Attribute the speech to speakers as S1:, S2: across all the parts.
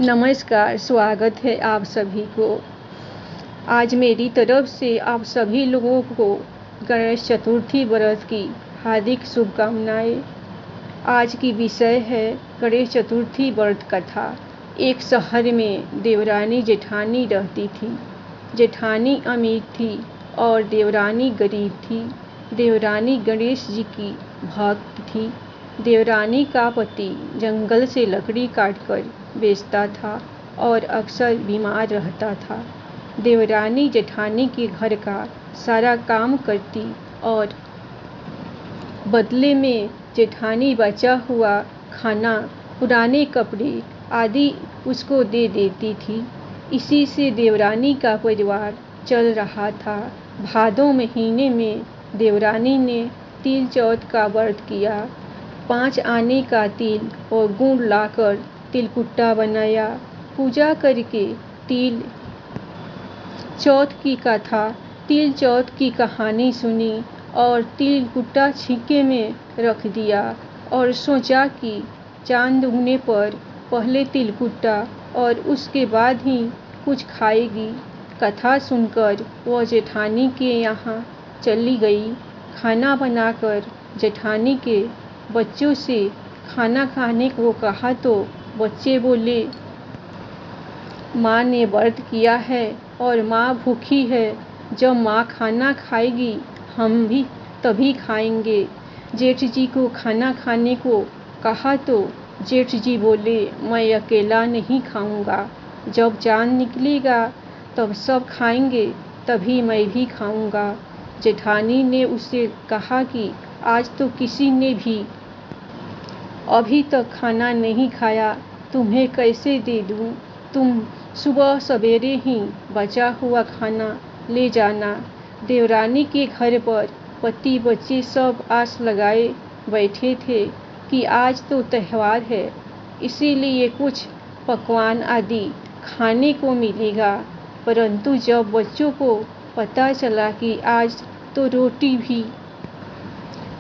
S1: नमस्कार, स्वागत है आप सभी को। आज मेरी तरफ से आप सभी लोगों को गणेश चतुर्थी व्रत की हार्दिक शुभकामनाएं। आज की विषय है गणेश चतुर्थी व्रत कथा। एक शहर में देवरानी जेठानी रहती थी। जेठानी अमीर थी और देवरानी गरीब थी। देवरानी गणेश जी की भक्त थी। देवरानी का पति जंगल से लकड़ी काटकर बेचता था और अक्सर बीमार रहता था। देवरानी जेठानी के घर का सारा काम करती और बदले में जेठानी बचा हुआ खाना, पुराने कपड़े आदि उसको दे देती थी। इसी से देवरानी का परिवार चल रहा था। भादों महीने में देवरानी ने तिल चौथ का व्रत किया। 5 आने का तिल और गुड़ लाकर तिलकुट्टा बनाया। पूजा करके तिल चौथ की कथा, तिल चौथ की कहानी सुनी और तिलकुट्टा छिक्के में रख दिया और सोचा कि चांद उगने पर पहले तिलकुट्टा और उसके बाद ही कुछ खाएगी। कथा सुनकर वह जेठानी के यहाँ चली गई। खाना बनाकर जेठानी के बच्चों से खाना खाने को कहा तो बच्चे बोले, माँ ने व्रत किया है और माँ भूखी है। जब माँ खाना खाएगी हम भी तभी खाएंगे। जेठ जी को खाना खाने को कहा तो जेठ जी बोले, मैं अकेला नहीं खाऊंगा। जब चांद निकलेगा तब सब खाएंगे, तभी मैं भी खाऊंगा। जेठानी ने उससे कहा कि आज तो किसी ने भी अभी तक खाना नहीं खाया, तुम्हें कैसे दे दूं? तुम सुबह सवेरे ही बचा हुआ खाना ले जाना। देवरानी के घर पर पति बच्चे सब आस लगाए बैठे थे कि आज तो त्यौहार है, इसीलिए कुछ पकवान आदि खाने को मिलेगा। परंतु जब बच्चों को पता चला कि आज तो रोटी भी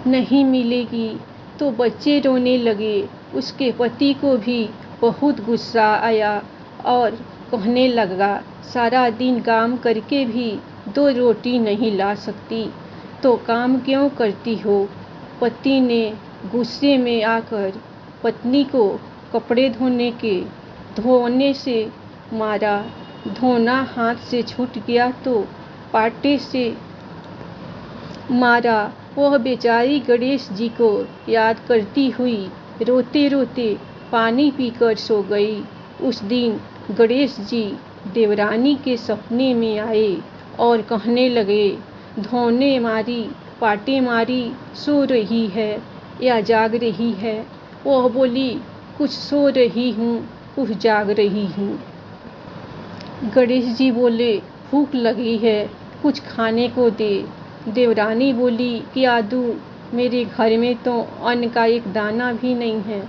S1: नहीं मिलेगी तो बच्चे रोने लगे। उसके पति को भी बहुत गुस्सा आया और कहने लगा, सारा दिन काम करके भी 2 रोटी नहीं ला सकती तो काम क्यों करती हो? पति ने गुस्से में आकर पत्नी को कपड़े धोने से मारा। धोना हाथ से छूट गया तो पाटे से मारा। वह बेचारी गणेश जी को याद करती हुई रोते रोते पानी पीकर सो गई। उस दिन गणेश जी देवरानी के सपने में आए और कहने लगे, धोने मारी पाटे मारी सो रही है या जाग रही है? वह बोली, कुछ सो रही हूँ, कुछ जाग रही हूँ। गणेश जी बोले, भूख लगी है, कुछ खाने को दे। देवरानी बोली, क्या दूँ? मेरे घर में तो अन्न का एक दाना भी नहीं है।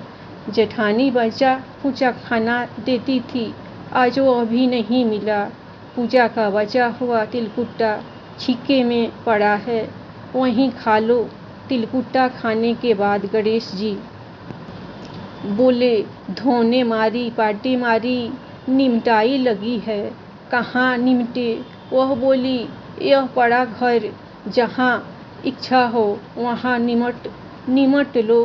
S1: जेठानी बचा कुचा खाना देती थी, आज वो अभी नहीं मिला। पूजा का बचा हुआ तिलकुट्टा छिक्के में पड़ा है, वहीं खा लो। तिलकुट्टा खाने के बाद गणेश जी बोले, धोने मारी पाटे मारी निमटाई लगी है, कहाँ निमटे? वह बोली, यह पड़ा घर, जहाँ इच्छा हो वहाँ निमट लो।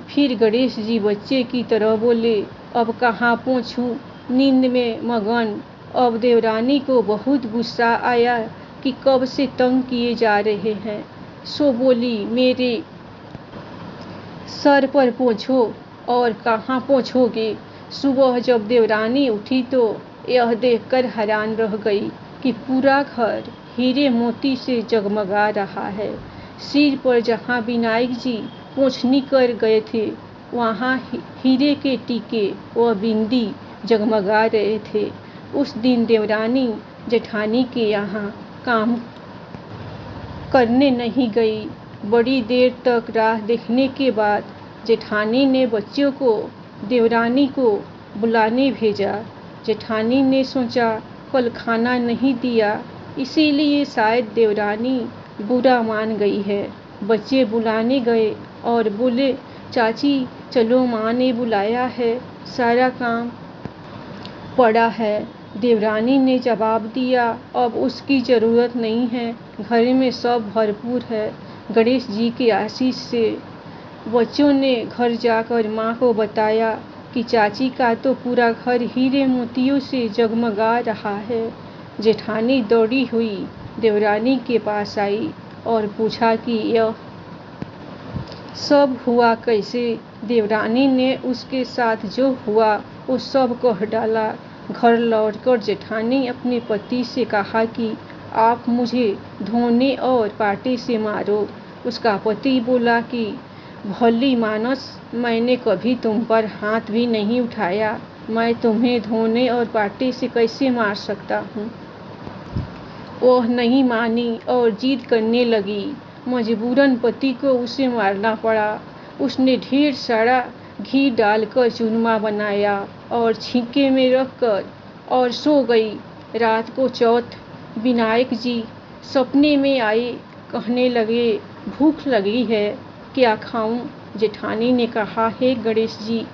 S1: फिर गणेश जी बच्चे की तरह बोले, अब कहाँ पोंछूं, नींद में मगन। अब देवरानी को बहुत गुस्सा आया कि कब से तंग किए जा रहे हैं, सो बोली, मेरे सर पर पोंछो। और कहाँ पोंछोगे? सुबह जब देवरानी उठी तो यह देखकर हैरान रह गई कि पूरा घर हीरे मोती से जगमगा रहा है। सिर पर जहाँ विनायक जी पोंछनी कर गए थे वहाँ हीरे के टीके व बिंदी जगमगा रहे थे। उस दिन देवरानी जेठानी के यहाँ काम करने नहीं गई। बड़ी देर तक राह देखने के बाद जेठानी ने बच्चों को देवरानी को बुलाने भेजा। जेठानी ने सोचा, कल खाना नहीं दिया, इसीलिए शायद देवरानी बुरा मान गई है। बच्चे बुलाने गए और बोले, चाची चलो, माँ ने बुलाया है, सारा काम पड़ा है। देवरानी ने जवाब दिया, अब उसकी ज़रूरत नहीं है, घर में सब भरपूर है। गणेश जी के आशीष से बच्चों ने घर जाकर माँ को बताया कि चाची का तो पूरा घर हीरे मोतियों से जगमगा रहा है। जेठानी दौड़ी हुई देवरानी के पास आई और पूछा कि यह सब हुआ कैसे। देवरानी ने उसके साथ जो हुआ वो सब कह डाला। घर लौटकर जेठानी अपने पति से कहा कि आप मुझे धोने और पाटे से मारो। उसका पति बोला कि भली मानस, मैंने कभी तुम पर हाथ भी नहीं उठाया, मैं तुम्हें धोने और पाटे से कैसे मार सकता हूँ। वह नहीं मानी और जिद करने लगी। मजबूरन पति को उसे मारना पड़ा। उसने ढेर सारा घी डालकर चूरमा बनाया और छींके में रखकर और सो गई। रात को चौथ विनायक जी सपने में आए, कहने लगे, भूख लगी है, क्या खाऊं। जेठानी ने कहा, हे गणेश जी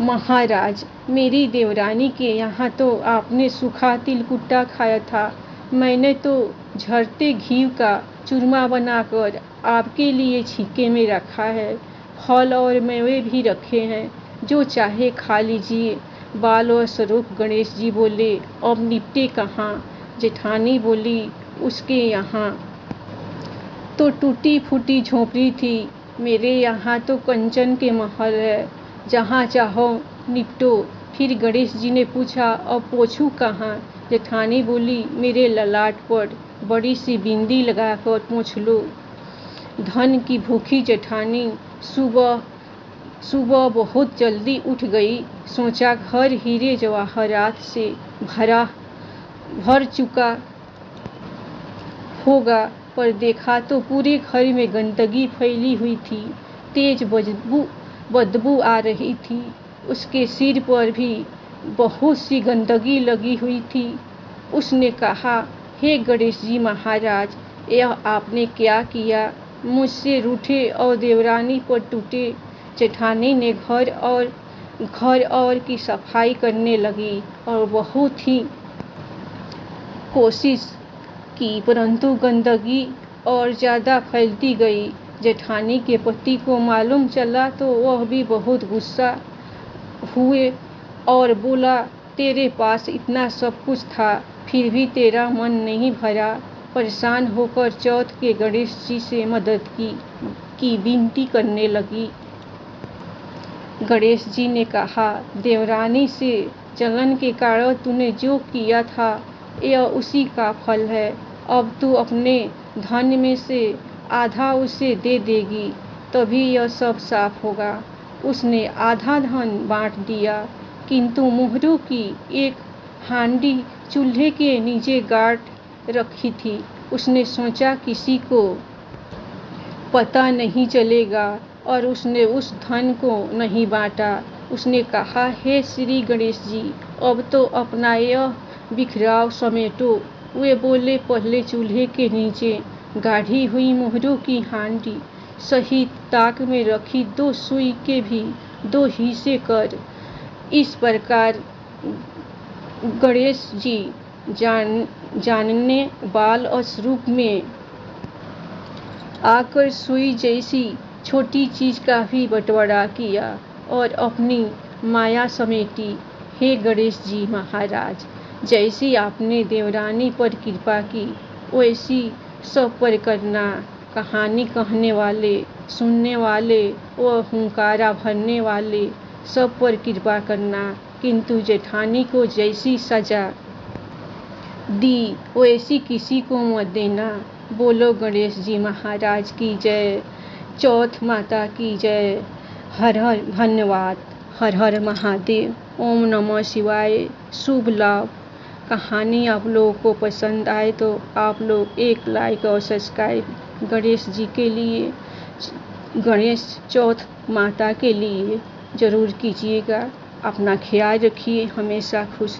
S1: महाराज, मेरी देवरानी के यहाँ तो आपने सूखा तिलकुट्टा खाया था, मैंने तो झरते घी का चूरमा बनाकर आपके लिए छीके में रखा है। फल और मेवे भी रखे हैं, जो चाहे खा लीजिए। बाल और स्वरूप गणेश जी बोले, अब निपटे कहाँ। जेठानी बोली, उसके यहाँ तो टूटी फूटी झोपड़ी थी, मेरे यहाँ तो कंचन के महल है, जहाँ चाहो निपटो। फिर गणेश जी ने पूछा, अब पोछूं कहाँ। जेठानी बोली, मेरे ललाट पर बड़ी सी बिंदी लगाकर पोंछ लो। धन की भूखी जेठानी सुबह बहुत जल्दी उठ गई। सोचा घर हीरे जवाहरात से भर चुका होगा, पर देखा तो पूरे घर में गंदगी फैली हुई थी, तेज बदबू आ रही थी। उसके सिर पर भी बहुत सी गंदगी लगी हुई थी। उसने कहा, हे गणेश जी महाराज, यह आपने क्या किया। मुझसे रूठे और देवरानी पर टूटे। जेठानी ने घर और की सफाई करने लगी और बहुत ही कोशिश की, परंतु गंदगी और ज़्यादा फैलती गई। जेठानी के पति को मालूम चला तो वह भी बहुत गुस्सा हुए और बोला, तेरे पास इतना सब कुछ था, फिर भी तेरा मन नहीं भरा। परेशान होकर चौथ के गणेश जी से मदद की विनती करने लगी। गणेश जी ने कहा, देवरानी से जलन के कारण तूने जो किया था, यह उसी का फल है। अब तू अपने धन में से आधा उसे दे देगी, तभी यह सब साफ होगा। उसने आधा धन बांट दिया, किंतु मोहरों की एक हांडी चूल्हे के नीचे गाड़ रखी थी। उसने सोचा किसी को पता नहीं चलेगा और उसने उस धन को नहीं बांटा। उसने कहा, हे श्री गणेश जी, अब तो अपना यह बिखराव समेटो। वे बोले, पहले चूल्हे के नीचे गाढ़ी हुई मोहरों की हांडी सही ताक में रखी 2 सुई के भी 2 हिस्से कर। इस प्रकार गणेश जी जानने बाल और स्वरूप में आकर सुई जैसी छोटी चीज का भी बंटवारा किया और अपनी माया समेटी। हे गणेश जी महाराज, जैसी आपने देवरानी पर कृपा की, वैसी सब पर करना। कहानी कहने वाले, सुनने वाले व हुंकारा भरने वाले सब पर कृपा करना, किंतु जेठानी को जैसी सजा दी वैसी किसी को मत देना। बोलो गणेश जी महाराज की जय, चौथ माता की जय। हर हर धन्यवाद। हर हर महादेव। ओम नमः शिवाय। शुभ लाभ। कहानी आप लोगों को पसंद आए तो आप लोग एक लाइक और सब्सक्राइब गणेश जी के लिए, गणेश चौथ माता के लिए ज़रूर कीजिएगा। अपना ख्याल रखिए, हमेशा खुश रहिए।